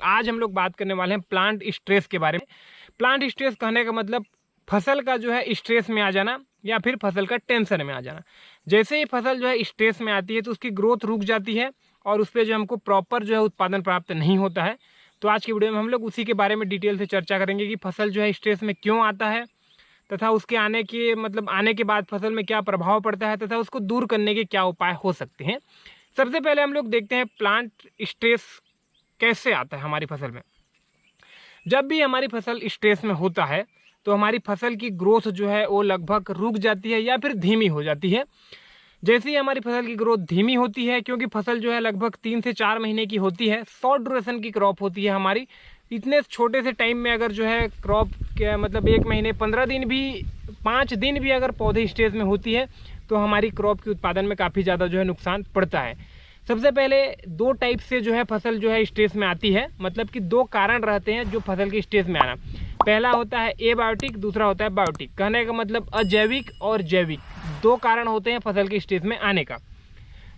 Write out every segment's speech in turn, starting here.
आज हम लोग बात करने वाले हैं प्लांट स्ट्रेस के बारे में। प्लांट स्ट्रेस कहने का मतलब फसल का जो है स्ट्रेस में आ जाना या फिर फसल का टेंशन में आ जाना। जैसे ही फसल जो है स्ट्रेस में आती है तो उसकी ग्रोथ रुक जाती है और उस पर जो हमको प्रॉपर जो है उत्पादन प्राप्त नहीं होता है। तो आज की वीडियो में हम लोग उसी के बारे में डिटेल से चर्चा करेंगे कि फसल जो है स्ट्रेस में क्यों आता है तथा उसके आने के बाद फसल में क्या प्रभाव पड़ता है तथा उसको दूर करने के क्या उपाय हो सकते हैं। सबसे पहले हम लोग देखते हैं प्लांट स्ट्रेस कैसे आता है हमारी फसल में। जब भी हमारी फसल स्ट्रेस में होता है तो हमारी फसल की ग्रोथ जो है वो लगभग रुक जाती है या फिर धीमी हो जाती है। जैसे ही हमारी फसल की ग्रोथ धीमी होती है, क्योंकि फसल जो है लगभग 3 से 4 महीने की होती है, शॉर्ट ड्यूरेशन की क्रॉप होती है हमारी। इतने छोटे से टाइम में अगर जो है क्रॉप के मतलब 1 महीने 15 दिन भी 5 दिन भी अगर पौधे स्टेज में होती है तो हमारी क्रॉप के उत्पादन में काफ़ी ज़्यादा जो है नुकसान पड़ता है। सबसे पहले 2 टाइप से जो है फसल जो है स्टेज में आती है, मतलब कि 2 कारण रहते हैं जो फसल की स्टेज में आना। पहला होता है एबायोटिक, दूसरा होता है बायोटिक। कहने का मतलब अजैविक और जैविक 2 कारण होते हैं फसल की स्टेज में आने का।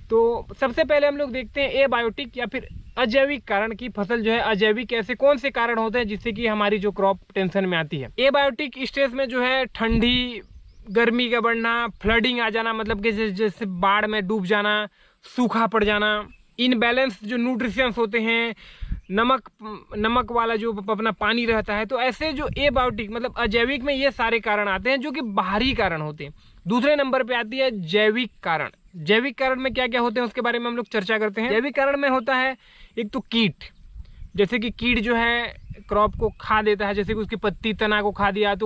तो सबसे पहले हम लोग देखते हैं एबायोटिक या फिर अजैविक कारण की फसल जो है अजैविक ऐसे कौन से कारण होते हैं जिससे कि हमारी जो क्रॉप टेंशन में आती है। एबायोटिक स्टेज में जो है ठंडी, गर्मी का बढ़ना, फ्लडिंग आ जाना, मतलब कि जैसे बाढ़ में डूब जाना, सूखा पड़ जाना, इनबैलेंस जो न्यूट्रिशंस होते हैं, नमक वाला जो अपना पानी रहता है, तो ऐसे जो एबायोटिक मतलब अजैविक में ये सारे कारण आते हैं जो कि बाहरी कारण होते हैं। दूसरे नंबर पे आती है जैविक कारण। जैविक कारण में क्या क्या होते हैं उसके बारे में हम लोग चर्चा करते हैं। जैविक कारण में होता है एक तो कीट, जैसे कि कीट जो है क्रॉप को खा देता है, जैसे कि उसकी पत्ती तना को खा दिया तो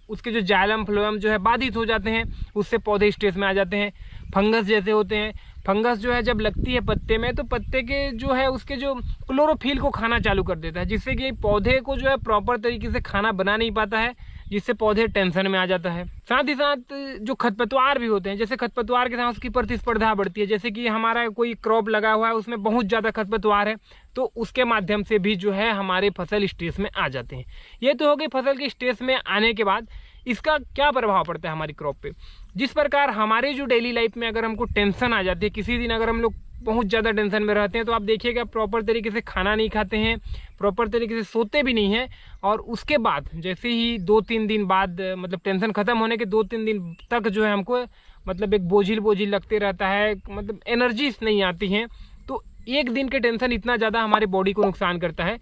उसके जो जाइलम फ्लोएम जो है बाधित हो जाते हैं, उससे पौधे स्ट्रेस में आ जाते हैं। फंगस जैसे होते हैं, फंगस जो है जब लगती है पत्ते में तो पत्ते के जो है उसके जो क्लोरोफिल को खाना चालू कर देता है, जिससे कि पौधे को जो है प्रॉपर तरीके से खाना बना नहीं पाता है, जिससे पौधे टेंशन में आ जाता है। साथ ही साथ जो खरपतवार भी होते हैं, जैसे खरपतवार के साथ उसकी प्रतिस्पर्धा बढ़ती है। जैसे कि हमारा कोई क्रॉप लगा हुआ है उसमें बहुत ज़्यादा खरपतवार है तो उसके माध्यम से भी जो है हमारे फसल स्ट्रेस में आ जाते हैं। ये तो हो गई फसल के स्ट्रेस में आने के बाद इसका क्या प्रभाव पड़ता है हमारी क्रॉप पे। जिस प्रकार हमारे जो डेली लाइफ में अगर हमको टेंशन आ जाती है, किसी दिन अगर हम लोग बहुत ज़्यादा टेंशन में रहते हैं तो आप देखिएगा प्रॉपर तरीके से खाना नहीं खाते हैं, प्रॉपर तरीके से सोते भी नहीं हैं, और उसके बाद जैसे ही 2-3 दिन बाद मतलब टेंशन ख़त्म होने के 2-3 दिन तक जो है हमको मतलब एक बोझिल लगते रहता है, मतलब एनर्जीज नहीं आती हैं। तो एक दिन के टेंशन इतना ज़्यादा हमारे बॉडी को नुकसान करता है।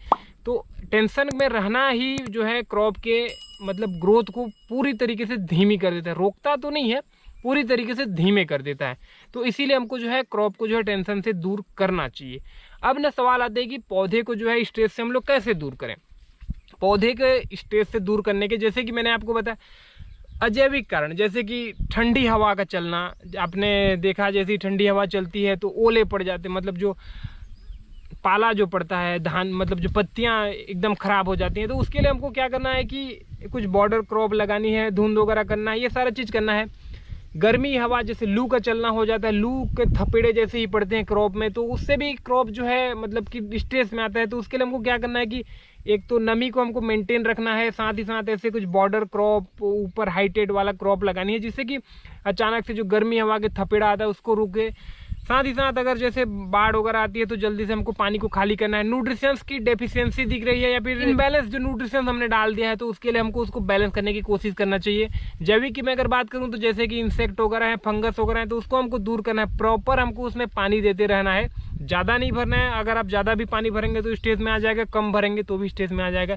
तो टेंशन में रहना ही जो है क्रॉप के मतलब ग्रोथ को पूरी तरीके से धीमी कर देता है। रोकता तो नहीं है, पूरी तरीके से धीमे कर देता है। तो इसीलिए हमको जो है क्रॉप को जो है टेंशन से दूर करना चाहिए। अब ना सवाल आता है कि पौधे को जो है स्ट्रेस से हम लोग कैसे दूर करें। पौधे के स्ट्रेस से दूर करने के, जैसे कि मैंने आपको बताया, अजैविक कारण जैसे कि ठंडी हवा का चलना। आपने देखा जैसे ठंडी हवा चलती है तो ओले पड़ जाते हैं, मतलब जो पाला जो पड़ता है धान, मतलब जो पत्तियां एकदम ख़राब हो जाती हैं। तो उसके लिए हमको क्या करना है कि कुछ बॉर्डर क्रॉप लगानी है, धुंध वगैरह करना है, ये सारा चीज़ करना है। गर्मी हवा जैसे लू का चलना हो जाता है, लू के थपेड़े जैसे ही पड़ते हैं क्रॉप में, तो उससे भी क्रॉप जो है मतलब कि स्ट्रेस में आता है। तो उसके लिए हमको क्या करना है कि एक तो नमी को हमको मेंटेन रखना है, साथ ही साथ ऐसे कुछ बॉर्डर क्रॉप ऊपर हाइटेड वाला क्रॉप लगानी है, जिससे कि अचानक से जो गर्मी हवा के थपेड़ा आता है उसको रुके। साथ ही साथ अगर जैसे बाढ़ वगैरह आती है तो जल्दी से हमको पानी को खाली करना है। न्यूट्रिशंस की डेफिशिएंसी दिख रही है या फिर इनबैलेंस जो न्यूट्रिशंस हमने डाल दिया है तो उसके लिए हमको उसको बैलेंस करने की कोशिश करना चाहिए। जैविक की मैं अगर बात करूं तो जैसे कि इंसेक्ट वगैरह है, फंगस वगैरह है, तो उसको हमको दूर करना है। प्रॉपर हमको उसमें पानी देते रहना है, ज़्यादा नहीं भरना है। अगर आप ज़्यादा भी पानी भरेंगे तो स्टेज में आ जाएगा, कम भरेंगे तो भी स्टेज में आ जाएगा।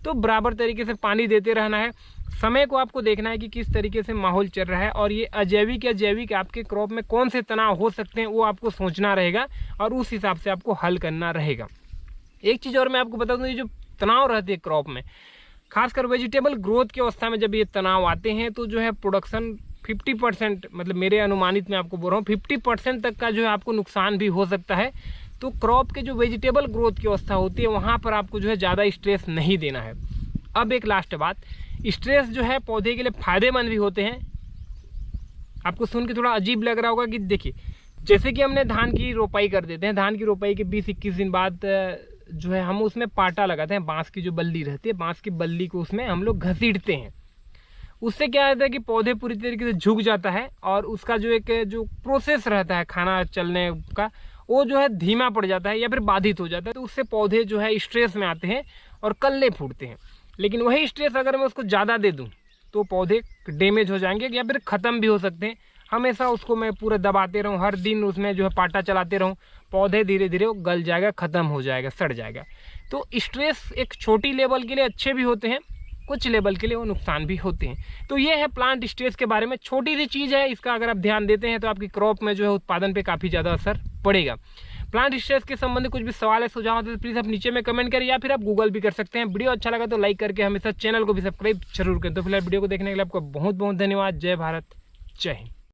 तो बराबर तरीके से पानी देते रहना है। समय को आपको देखना है कि किस तरीके से माहौल चल रहा है और ये अजैविक या जैविक आपके क्रॉप में कौन से तनाव हो सकते हैं वो आपको सोचना रहेगा और उस हिसाब से आपको हल करना रहेगा। एक चीज़ और मैं आपको बता दूँ, ये जो तनाव रहते हैं क्रॉप में, खासकर वेजिटेबल ग्रोथ की अवस्था में जब ये तनाव आते हैं तो जो है प्रोडक्शन 50%, मतलब मेरे अनुमानित में आपको बोल रहा हूँ 50% तक का जो है आपको नुकसान भी हो सकता है। तो क्रॉप के जो वेजिटेबल ग्रोथ की अवस्था होती है वहाँ पर आपको जो है ज़्यादा स्ट्रेस नहीं देना है। अब एक लास्ट बात, स्ट्रेस जो है पौधे के लिए फ़ायदेमंद भी होते हैं। आपको सुन के थोड़ा अजीब लग रहा होगा कि देखिए, जैसे कि हमने धान की रोपाई कर देते हैं, धान की रोपाई के 20-21 दिन बाद जो है हम उसमें पाटा लगाते हैं, बांस की जो बल्ली रहती है, बांस की बल्ली को उसमें हम लोग घसीटते हैं। उससे क्या होता है कि पौधे पूरी तरीके से झुक जाता है और उसका जो एक जो प्रोसेस रहता है खाना चलने का वो जो है धीमा पड़ जाता है या फिर बाधित हो जाता है, तो उससे पौधे जो है स्ट्रेस में आते हैं और कल्ले फूटते हैं। लेकिन वही स्ट्रेस अगर मैं उसको ज़्यादा दे दूँ तो पौधे डैमेज हो जाएंगे या फिर ख़त्म भी हो सकते हैं। हमेशा उसको मैं पूरा दबाते रहूँ, हर दिन उसमें जो है पाटा चलाते रहूँ, पौधे धीरे धीरे वो गल जाएगा, ख़त्म हो जाएगा, सड़ जाएगा। तो स्ट्रेस एक छोटी लेवल के लिए अच्छे भी होते हैं, कुछ लेवल के लिए वो नुकसान भी होते हैं। तो ये है प्लांट स्ट्रेस के बारे में, छोटी सी चीज़ है, इसका अगर आप ध्यान देते हैं तो आपकी क्रॉप में जो है उत्पादन पे काफ़ी ज़्यादा असर पड़ेगा। प्लांट स्ट्रेस के संबंधित कुछ भी सवाल है, सुझाव है तो प्लीज़ आप नीचे में कमेंट करिए या फिर आप गूगल भी कर सकते हैं। वीडियो अच्छा लगा तो लाइक करके हमेशा चैनल को भी सब्सक्राइब जरूर करें। तो फिलहाल वीडियो को देखने के लिए आपका बहुत बहुत धन्यवाद। जय भारत, जय हिंद।